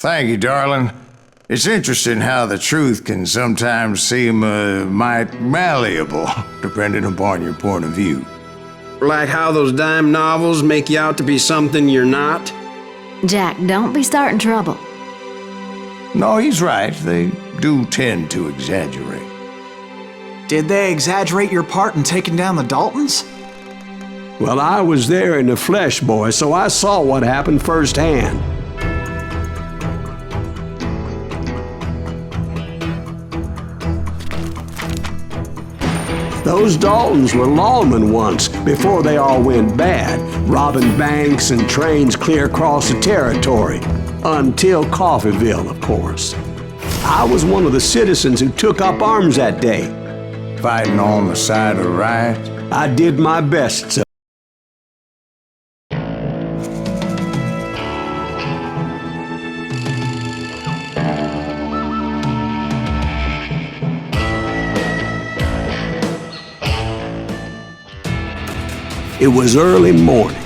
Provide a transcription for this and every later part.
Thank you, darling. It's interesting how the truth can sometimes seem might malleable, depending upon your point of view. Like how those dime novels make you out to be something you're not? Jack, don't be starting trouble. No, he's right. They do tend to exaggerate. Did they exaggerate your part in taking down the Daltons? Well, I was there in the flesh, boy, so I saw what happened firsthand. Those Daltons were lawmen once, before they all went bad, robbing banks and trains clear across the territory. Until Coffeyville, of course. I was one of the citizens who took up arms that day. Fighting on the side of right? I did my best, sir. It was early morning.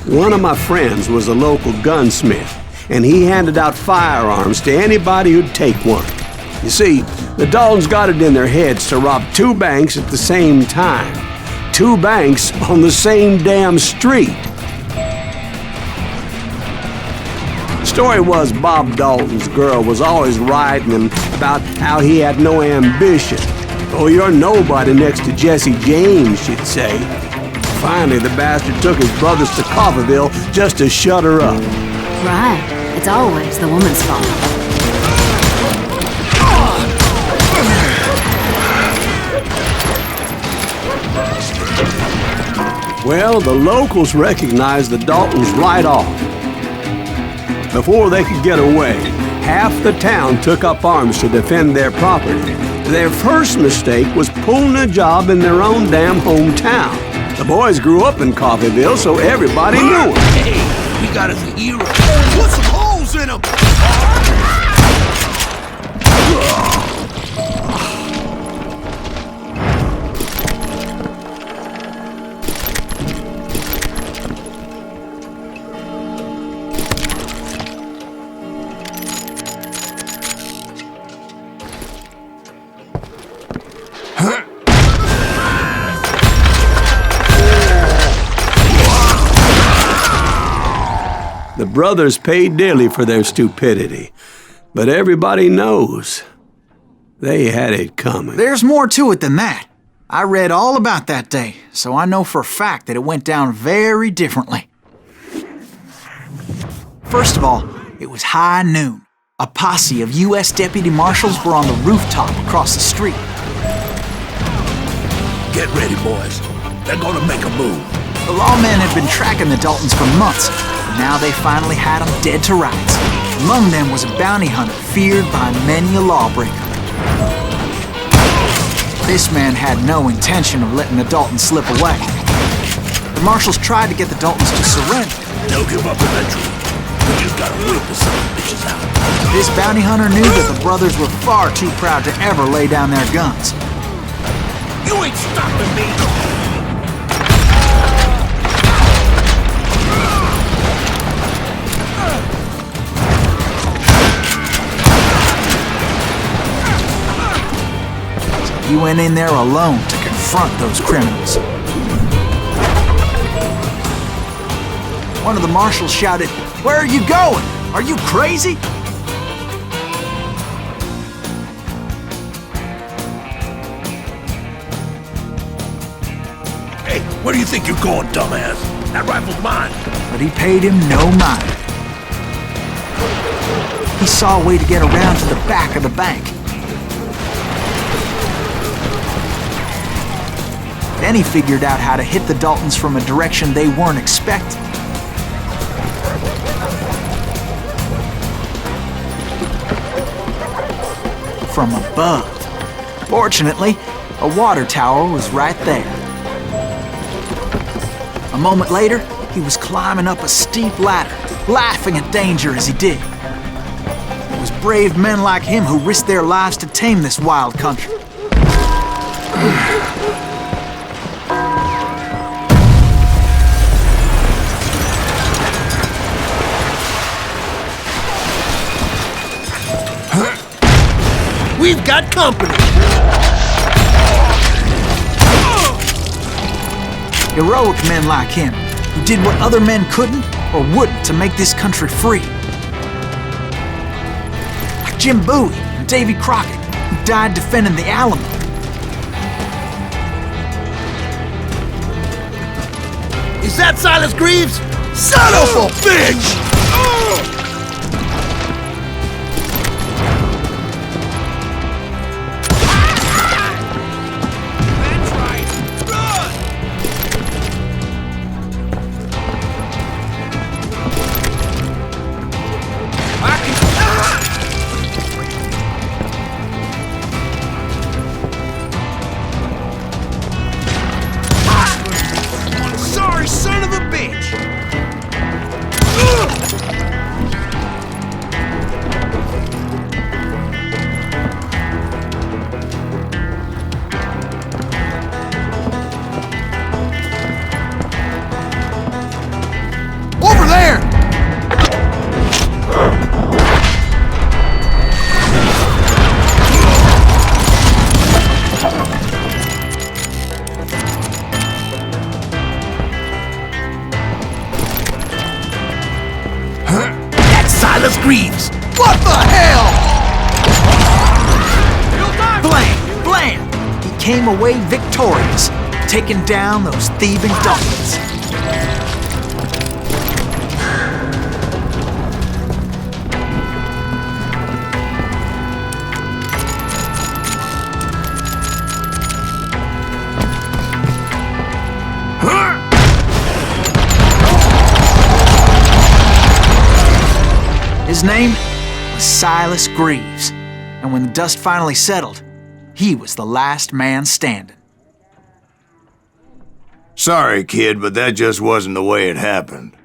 One of my friends was a local gunsmith, and he handed out firearms to anybody who'd take one. You see, the Daltons got it in their heads to rob 2 banks at the same time. 2 banks on the same damn street. The story was Bob Dalton's girl was always writing him about how he had no ambition. "Oh, you're nobody next to Jesse James," she'd say. Finally, the bastard took his brothers to Coffeyville just to shut her up. Right. It's always the woman's fault. Well, the locals recognized the Daltons right off. Before they could get away, half the town took up arms to defend their property. Their first mistake was pulling a job in their own damn hometown. The boys grew up in Coffeyville, so everybody knew them. Hey, we got us a hero. Put some holes in him! The brothers paid dearly for their stupidity, but everybody knows they had it coming. There's more to it than that. I read all about that day, so I know for a fact that it went down very differently. First of all, it was high noon. A posse of U.S. deputy marshals were on the rooftop across the street. Get ready, boys. They're gonna make a move. The lawmen had been tracking the Daltons for months, but now they finally had them dead to rights. Among them was a bounty hunter feared by many a lawbreaker. This man had no intention of letting the Daltons slip away. The marshals tried to get the Daltons to surrender. They'll give up eventually. We just gotta wait to some bitches out. This bounty hunter knew that the brothers were far too proud to ever lay down their guns. You ain't stopping me! He went in there alone to confront those criminals. One of the marshals shouted, "Where are you going? Are you crazy?" Hey, where do you think you're going, dumbass? That rifle's mine. But he paid him no mind. He saw a way to get around to the back of the bank. Then he figured out how to hit the Daltons from a direction they weren't expecting. From above. Fortunately, a water tower was right there. A moment later, he was climbing up a steep ladder, laughing at danger as he did. It was brave men like him who risked their lives to tame this wild country. we've got company. Heroic men like him, who did what other men couldn't or wouldn't to make this country free. Like Jim Bowie and Davy Crockett, who died defending the Alamo. Is that Silas Greaves? Son of a bitch! Greaves! What the hell? Blam! Blam! He came away victorious, taking down those thieving Daltons. His name was Silas Greaves, and when the dust finally settled, he was the last man standing. Sorry, kid, but that just wasn't the way it happened.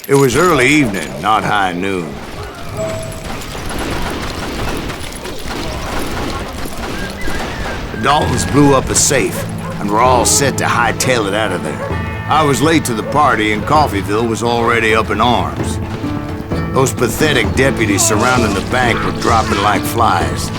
It was early evening, not high noon. The Daltons blew up a safe, and we're all set to hightail it out of there. I was late to the party, and Coffeyville was already up in arms. Those pathetic deputies surrounding the bank were dropping like flies.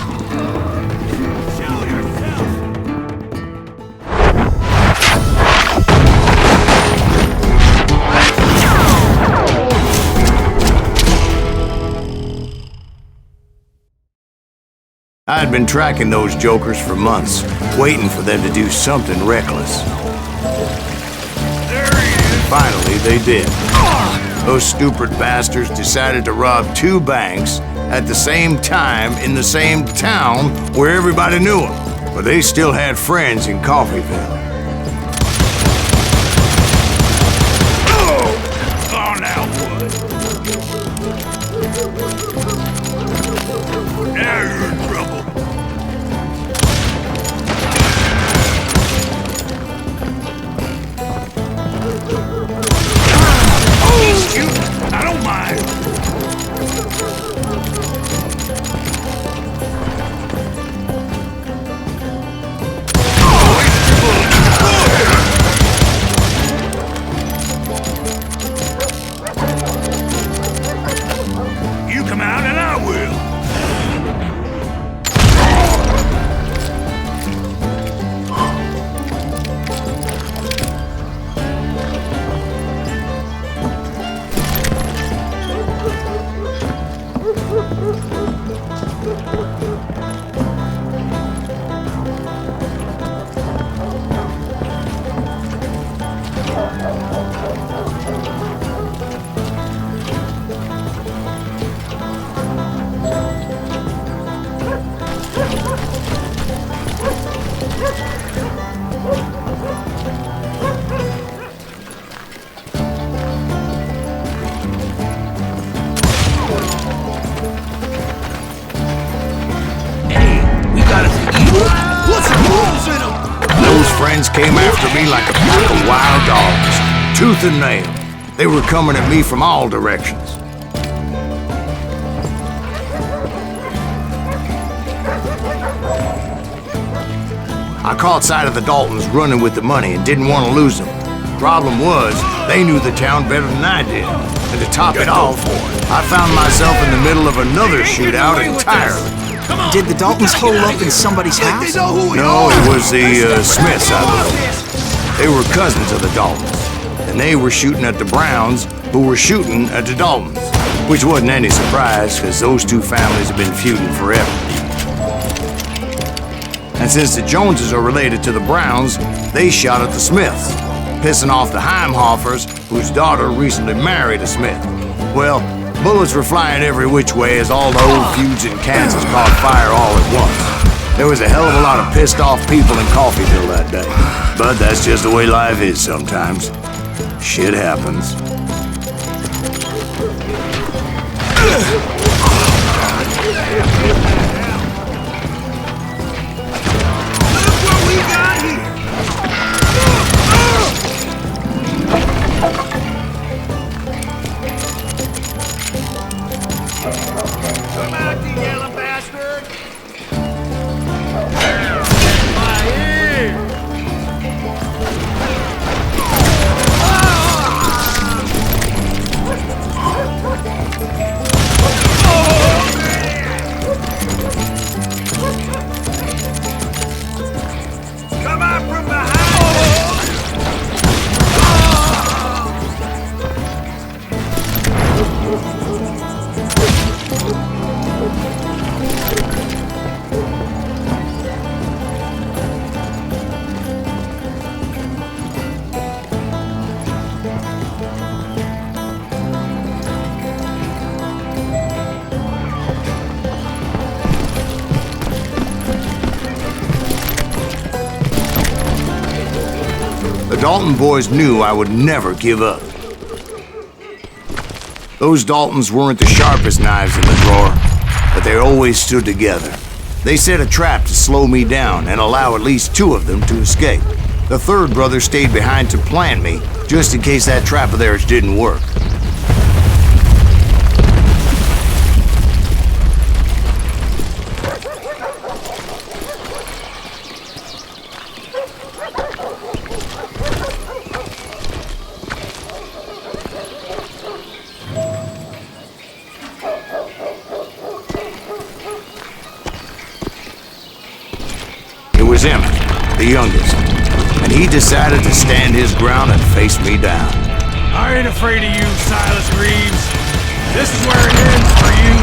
I had been tracking those jokers for months, waiting for them to do something reckless. Finally, they did. Those stupid bastards decided to rob 2 banks at the same time in the same town where everybody knew them. But they still had friends in Coffeyville. Oh, now what? Now you're in trouble. I don't mind. You come out and I will. Friends came after me like a pack of wild dogs, tooth and nail. They were coming at me from all directions. I caught sight of the Daltons running with the money and didn't want to lose them. Problem was, they knew the town better than I did. And to top it off, I found myself in the middle of another shootout entirely. Did the Daltons hole up in somebody's house? No, it was the Smiths, I believe. They were cousins of the Daltons. And they were shooting at the Browns, who were shooting at the Daltons. Which wasn't any surprise, because those two families have been feuding forever. And since the Joneses are related to the Browns, they shot at the Smiths, pissing off the Heimhoffers, whose daughter recently married a Smith. Well, bullets were flying every which way as all the old feuds in Kansas caught fire all at once. There was a hell of a lot of pissed off people in Coffeyville that day. But that's just the way life is sometimes. Shit happens. The Dalton boys knew I would never give up. Those Daltons weren't the sharpest knives in the drawer, but they always stood together. They set a trap to slow me down and allow at least two of them to escape. The third brother stayed behind to plant me, just in case that trap of theirs didn't work. It was him, the youngest, and he decided to stand his ground and face me down. I ain't afraid of you, Silas Reeves. This is where it ends for you.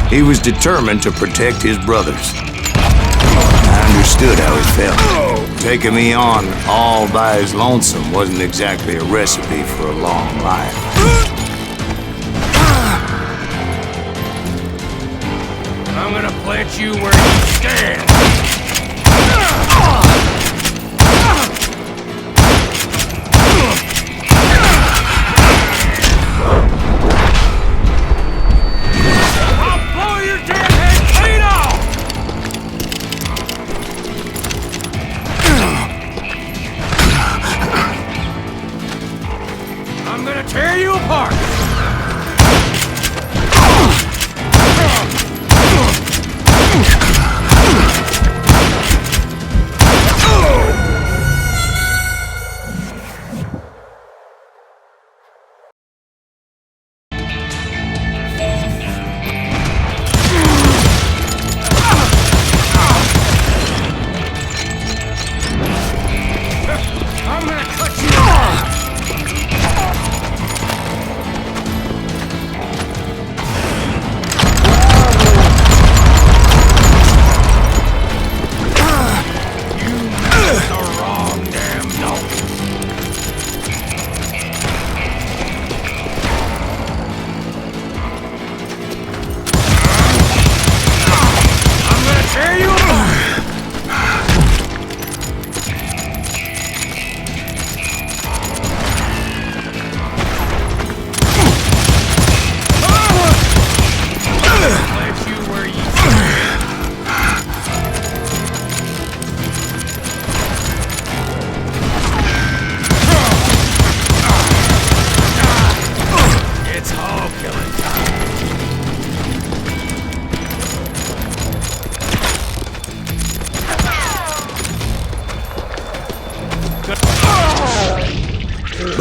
He was determined to protect his brothers. I understood how he felt. Taking me on all by his lonesome wasn't exactly a recipe for a long life. I'm gonna plant you where you stand. I'll blow your damn head clean off! I'm gonna tear you apart!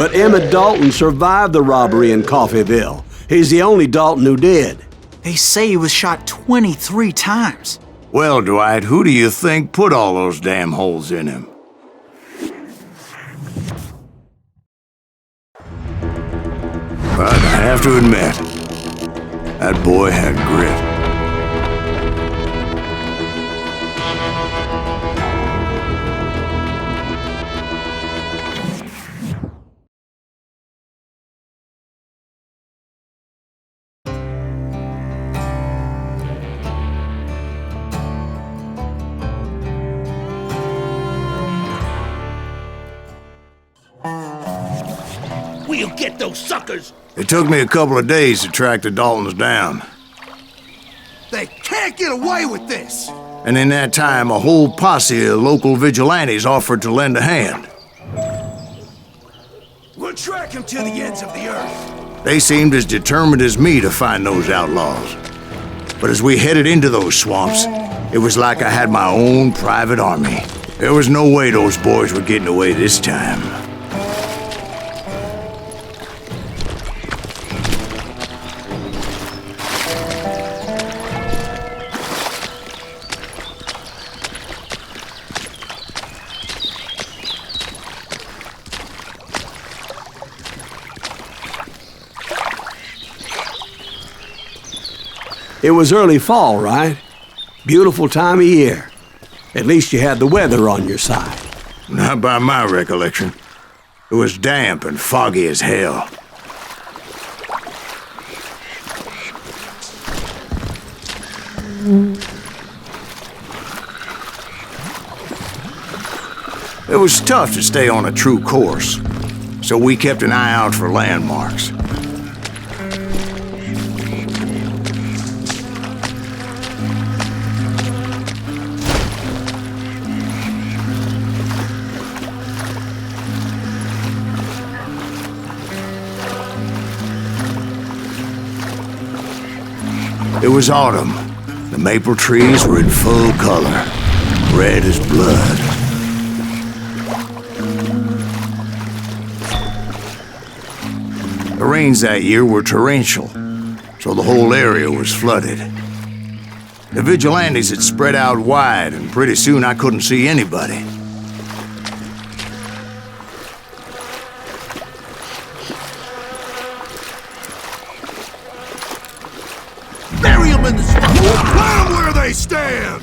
But Emmett Dalton survived the robbery in Coffeyville. He's the only Dalton who did. They say he was shot 23 times. Well, Dwight, who do you think put all those damn holes in him? But I have to admit, that boy had grit. We'll get those suckers! It took me a couple of days to track the Daltons down. They can't get away with this! And in that time, a whole posse of local vigilantes offered to lend a hand. We'll track him to the ends of the earth. They seemed as determined as me to find those outlaws. But as we headed into those swamps, it was like I had my own private army. There was no way those boys were getting away this time. It was early fall, right? Beautiful time of year. At least you had the weather on your side. Not by my recollection. It was damp and foggy as hell. It was tough to stay on a true course, so we kept an eye out for landmarks. It was autumn. The maple trees were in full color, red as blood. The rains that year were torrential, so the whole area was flooded. The vigilantes had spread out wide, and pretty soon I couldn't see anybody. Bury them in the swamp! Plant them where they stand!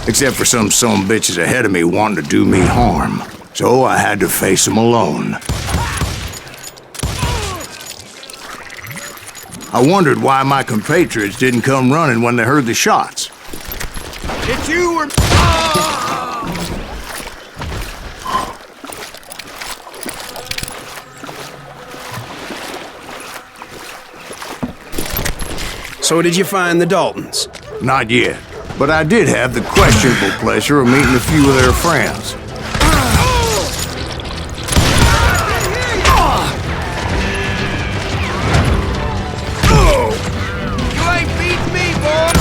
Except for some bitches ahead of me wanting to do me harm. So I had to face them alone. I wondered why my compatriots didn't come running when they heard the shots. It's you or... So did you find the Daltons? Not yet, but I did have the questionable pleasure of meeting a few of their friends. You ain't beating me, boy!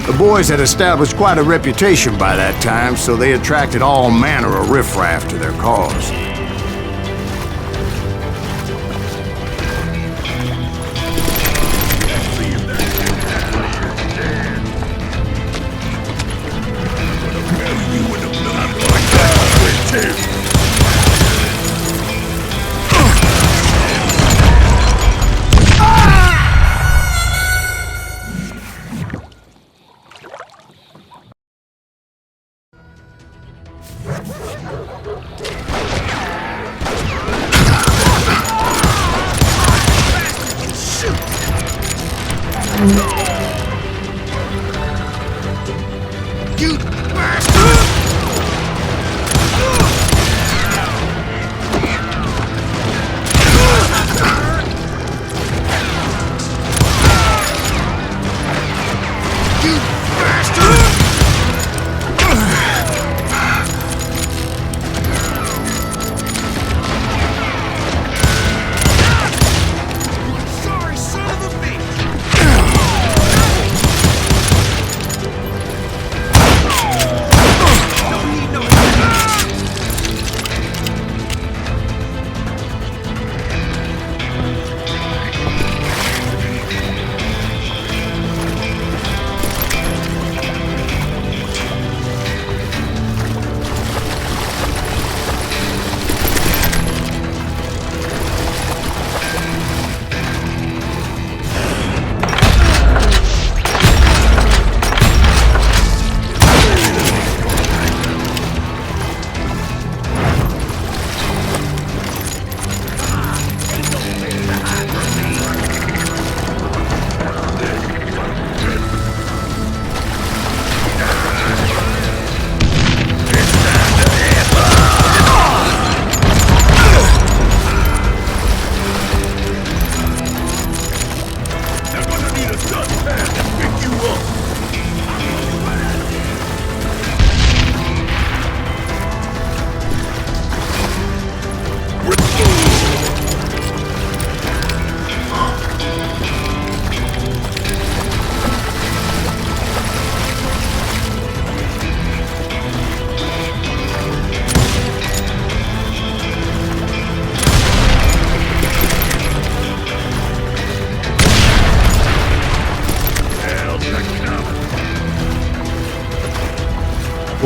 The boys had established quite a reputation by that time, so they attracted all manner of riffraff to their cause. You bastard! You bastard!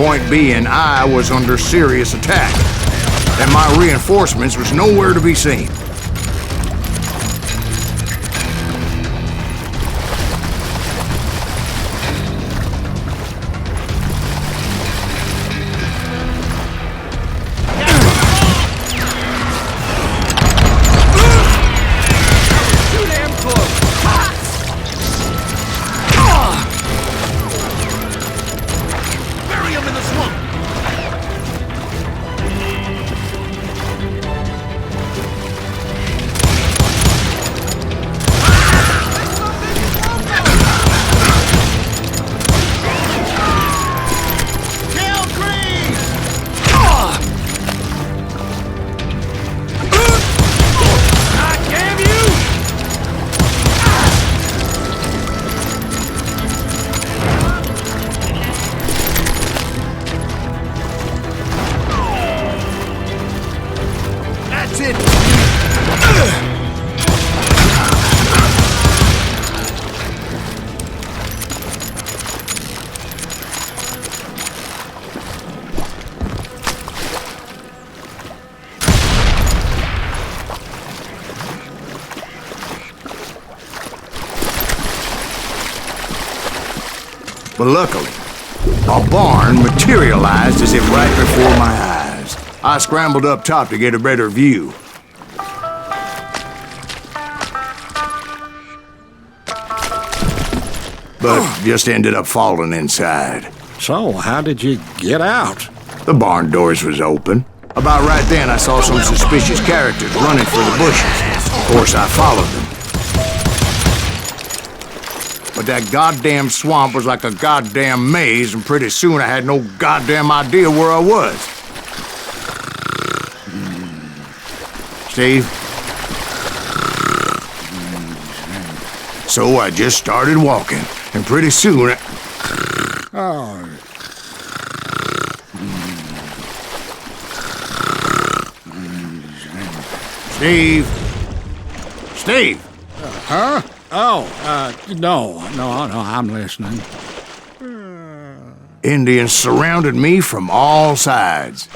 point being I was under serious attack, and my reinforcements was nowhere to be seen. But luckily, a barn materialized as if right before my eyes. I scrambled up top to get a better view. But just ended up falling inside. So, how did you get out? The barn doors was open. About right then, I saw some suspicious characters running for the bushes. Of course, I followed them. But that goddamn swamp was like a goddamn maze, and pretty soon I had no goddamn idea where I was. Steve? So I just started walking, and pretty soon Steve? Steve? Huh? No, I'm listening. Indians surrounded me from all sides.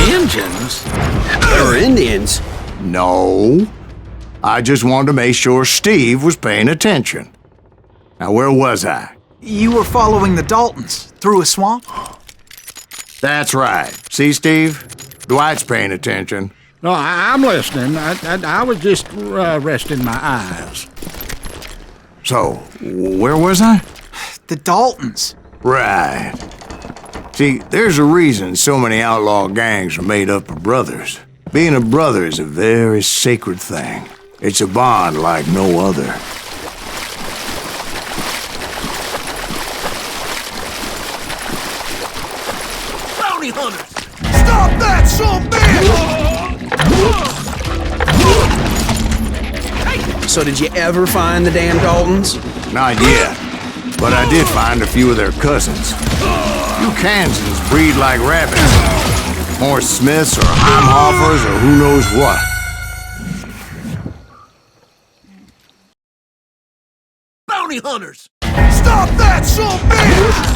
Indians? Or Indians? No. I just wanted to make sure Steve was paying attention. Now, where was I? You were following the Daltons through a swamp? That's right. See, Steve? Dwight's paying attention. No, I'm listening. I was just resting my eyes. So, where was I? The Daltons. Right. See, there's a reason so many outlaw gangs are made up of brothers. Being a brother is a very sacred thing. It's a bond like no other. Bounty hunters! Stop that, son bitch! So did you ever find the damn Daltons? Not yet, but I did find a few of their cousins. You Kansans breed like rabbits. More Smiths or Heimhoffers or who knows what. Bounty hunters! Stop that, son bitch!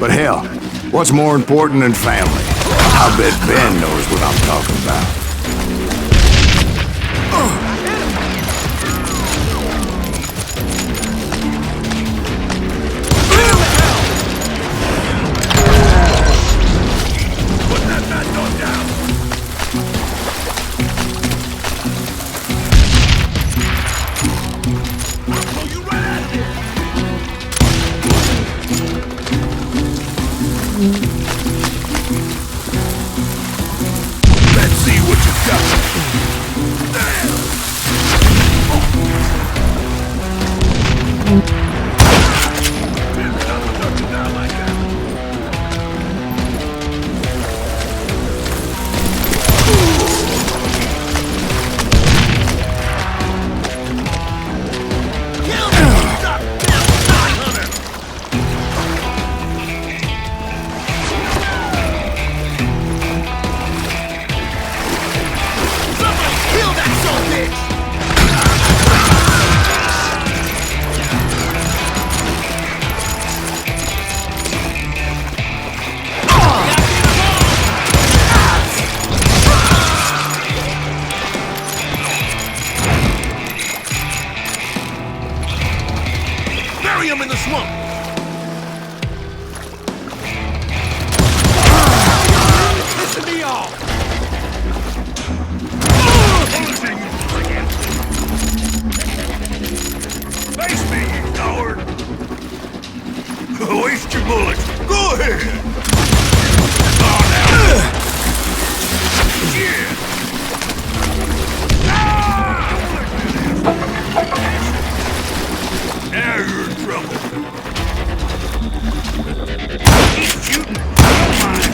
But hell, what's more important than family? I bet Ben knows what I'm talking about. Let's see what you got. bullets. Go ahead. Now you're in trouble. Keep shooting. Don't mind.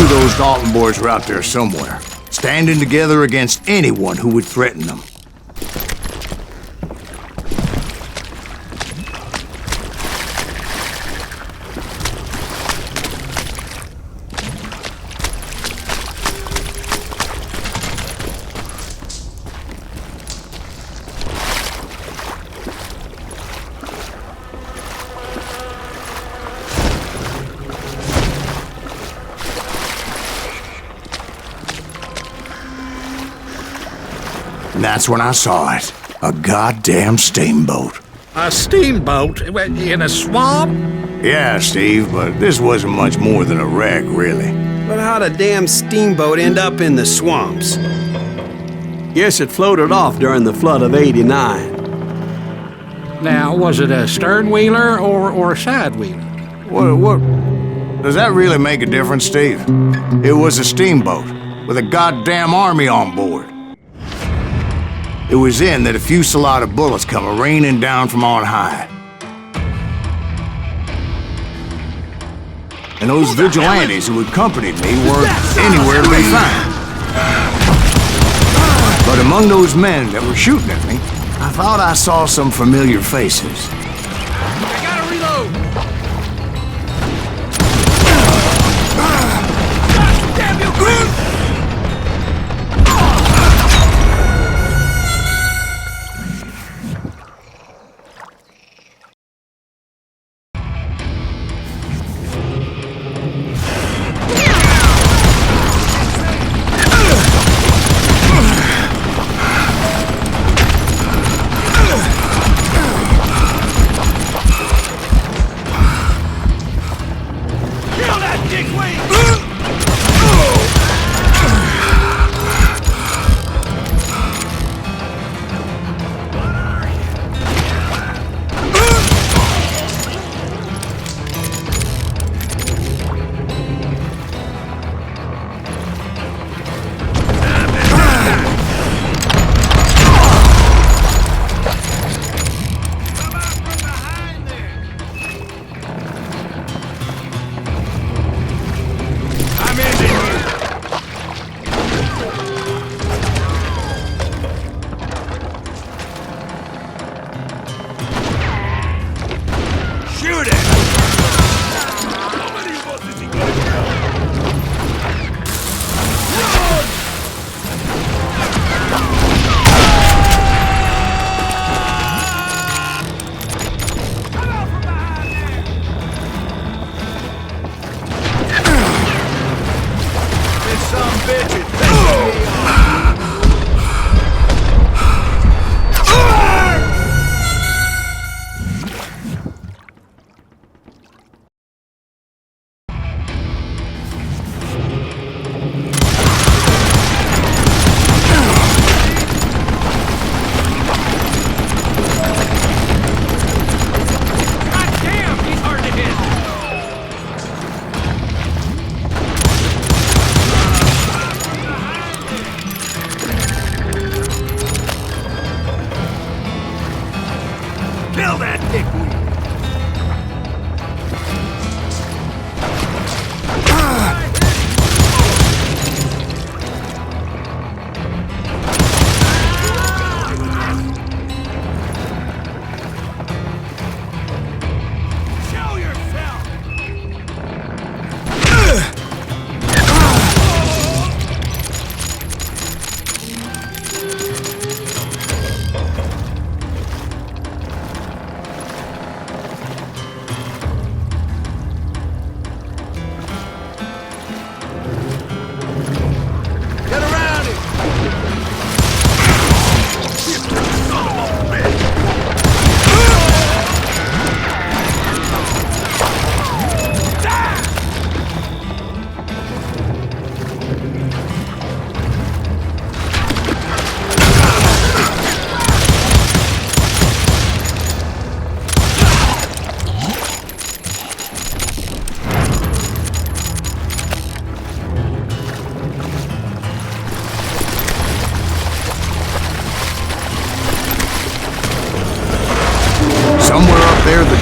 Those Dalton boys were out there somewhere, standing together against anyone who would threaten them. And that's when I saw it. A goddamn steamboat. A steamboat? In a swamp? Yeah, Steve, but this wasn't much more than a wreck, really. But how'd a damn steamboat end up in the swamps? Yes, it floated off during the flood of '89. Now, was it a stern-wheeler or a side-wheeler? What? Does that really make a difference, Steve? It was a steamboat with a goddamn army on board. It was then that a fusillade of bullets come raining down from on high. And those vigilantes who accompanied me weren't anywhere to be found. But among those men that were shooting at me, I thought I saw some familiar faces. I gotta reload! Damn you, Chris!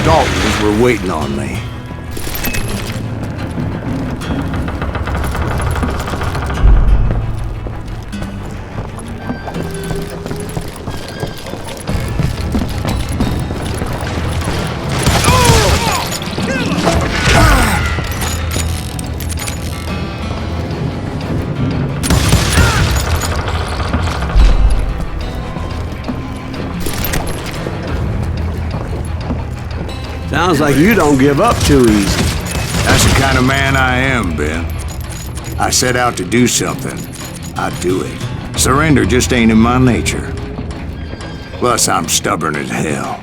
Daltons were waiting on me. Sounds like you don't give up too easy. That's the kind of man I am, Ben. I set out to do something, I do it. Surrender just ain't in my nature. Plus, I'm stubborn as hell.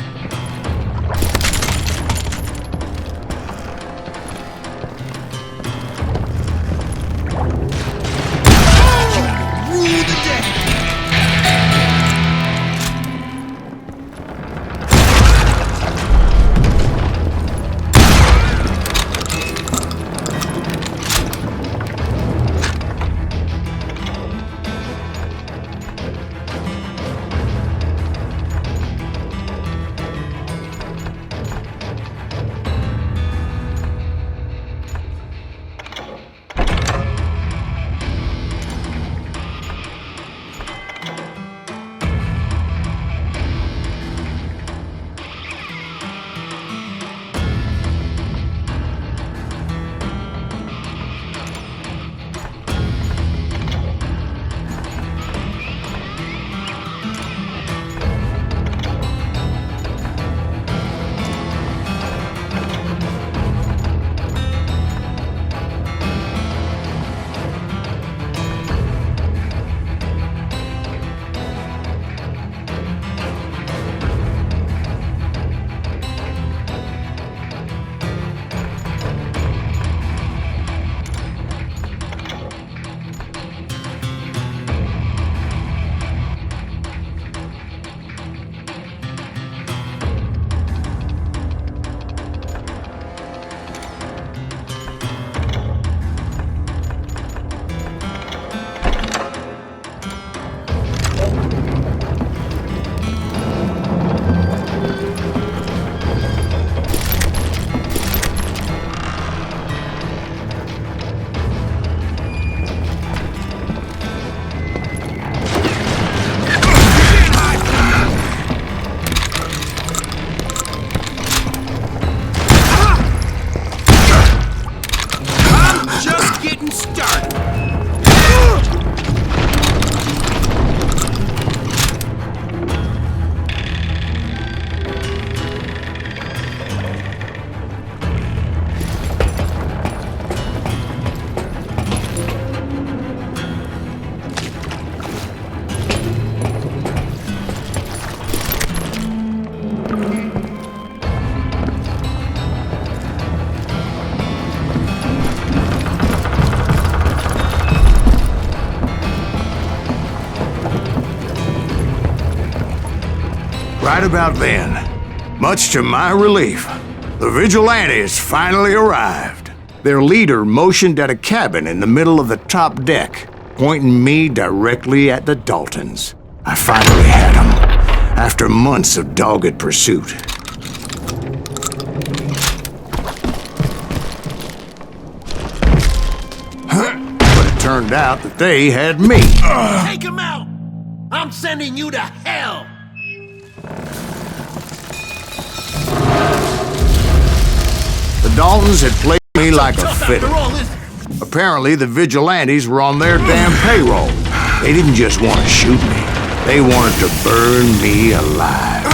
Right about then, much to my relief, the vigilantes finally arrived. Their leader motioned at a cabin in the middle of the top deck, pointing me directly at the Daltons. I finally had them, after months of dogged pursuit. But it turned out that they had me. Take him out! I'm sending you to hell! The Daltons had played me like a fiddle. Apparently, the vigilantes were on their damn payroll. They didn't just want to shoot me. They wanted to burn me alive.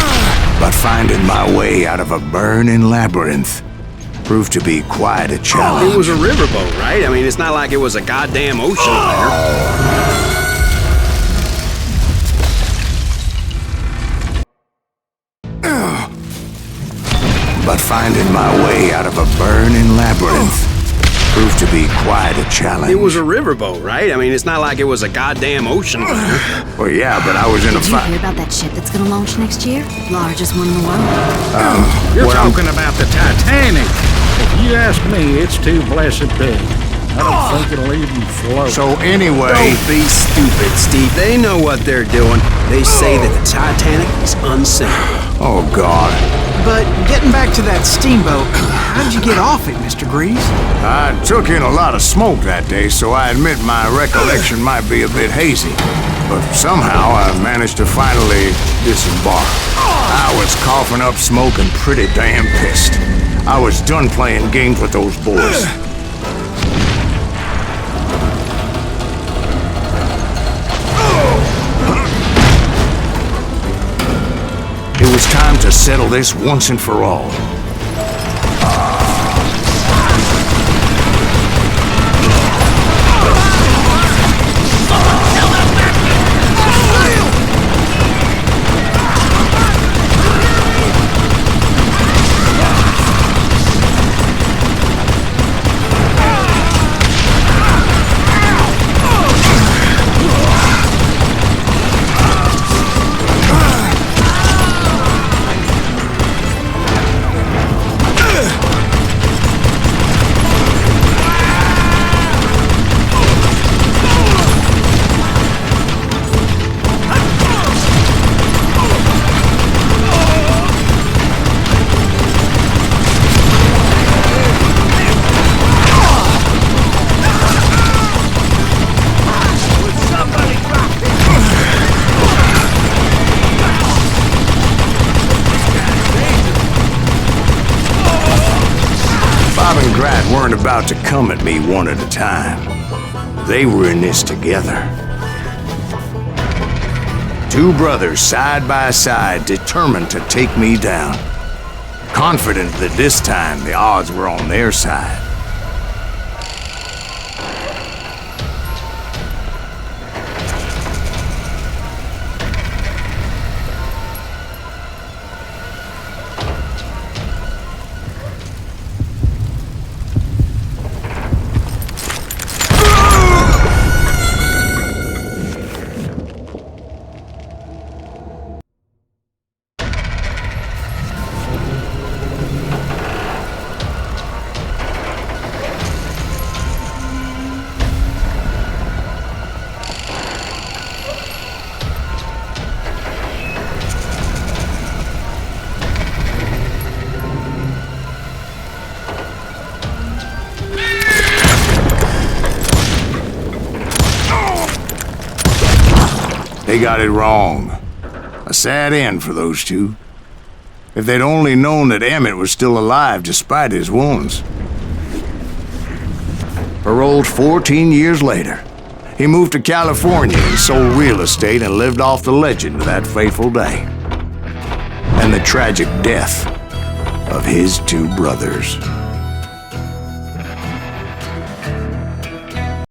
But finding my way out of a burning labyrinth proved to be quite a challenge. It was a riverboat, right? I mean, it's not like it was a goddamn ocean liner. But finding my way out of a burning labyrinth proved to be quite a challenge. It was a riverboat, right? I mean, it's not like it was a goddamn ocean liner. Well, yeah, but I was in a Did you fight. hear about that ship that's gonna launch next year? Largest one in the world. You're talking about the Titanic. If you ask me, it's too blessed big. I don't think it'll even float. So anyway... Don't be stupid, Steve. They know what they're doing. They say that the Titanic is unsinkable. Oh, God. But getting back to that steamboat, how'd you get off it, Mr. Greaves? I took in a lot of smoke that day, so I admit my recollection might be a bit hazy. But somehow I managed to finally disembark. I was coughing up smoke and pretty damn pissed. I was done playing games with those boys. It was time to settle this once and for all. Weren't about to come at me one at a time. They were in this together. Two brothers side by side, determined to take me down. Confident that this time the odds were on their side. They got it wrong. A sad end for those two. If they'd only known that Emmett was still alive despite his wounds. Paroled 14 years later, he moved to California and sold real estate and lived off the legend of that fateful day. And the tragic death of his two brothers.